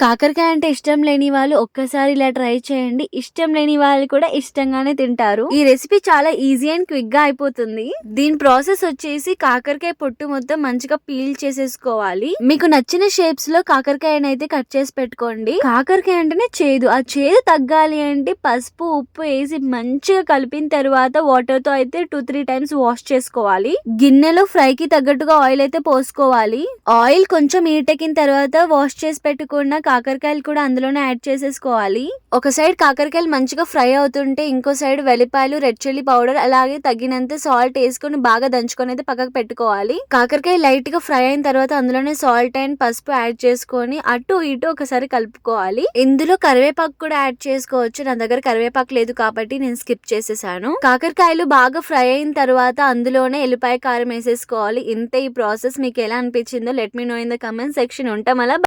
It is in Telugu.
కాకరకాయ అంటే ఇష్టం లేని వాళ్ళు ఒక్కసారి ఇలా ట్రై చేయండి. ఇష్టం లేని వాళ్ళు కూడా ఇష్టంగానే తింటారు. ఈ రెసిపీ చాలా ఈజీ అండ్ క్విక్ గా అయిపోతుంది. దీని ప్రాసెస్ వచ్చేసి కాకరకాయ పొట్టు మొత్తం మంచిగా పీల్ చేసేసుకోవాలి. మీకు నచ్చిన షేప్స్ లో కాకరకాయని అయితే కట్ చేసి పెట్టుకోండి. కాకరకాయ అంటేనే చేదు, ఆ చేదు తగ్గాలి అంటే పసుపు ఉప్పు వేసి మంచిగా కలిపిన తర్వాత వాటర్ తో అయితే 2-3 టైమ్స్ వాష్ చేసుకోవాలి. గిన్నెలో ఫ్రైకి తగ్గట్టుగా ఆయిల్ అయితే పోసుకోవాలి. ఆయిల్ కొంచెం హీటెక్కిన తర్వాత వాష్ చేసి పెట్టుకున్న కాకరకాయలు కూడా అందులోనే యాడ్ చేసేసుకోవాలి. ఒక సైడ్ కాకరకాయలు మంచిగా ఫ్రై అవుతుంటే ఇంకో సైడ్ వెల్లిపాయలు, రెడ్ చిల్లీ పౌడర్ అలాగే తగినంత సాల్ట్ వేసుకుని బాగా దంచుకొని అయితే పక్కకు పెట్టుకోవాలి. కాకరకాయ లైట్ గా ఫ్రై అయిన తర్వాత అందులోనే సాల్ట్ అండ్ పసుపు యాడ్ చేసుకొని అటు ఇటు ఒకసారి కలుపుకోవాలి. ఇందులో కరివేపాకు కూడా యాడ్ చేసుకోవచ్చు. నా దగ్గర కరివేపాకు లేదు కాబట్టి నేను స్కిప్ చేసేసాను. కాకరకాయలు బాగా ఫ్రై అయిన తర్వాత అందులోనే ఎల్లిపాయ కారం వేసేసుకోవాలి. ఇంతే ఈ ప్రాసెస్. మీకు ఎలా అనిపించిందో let me know in the comment section. ఉంటాం అలా.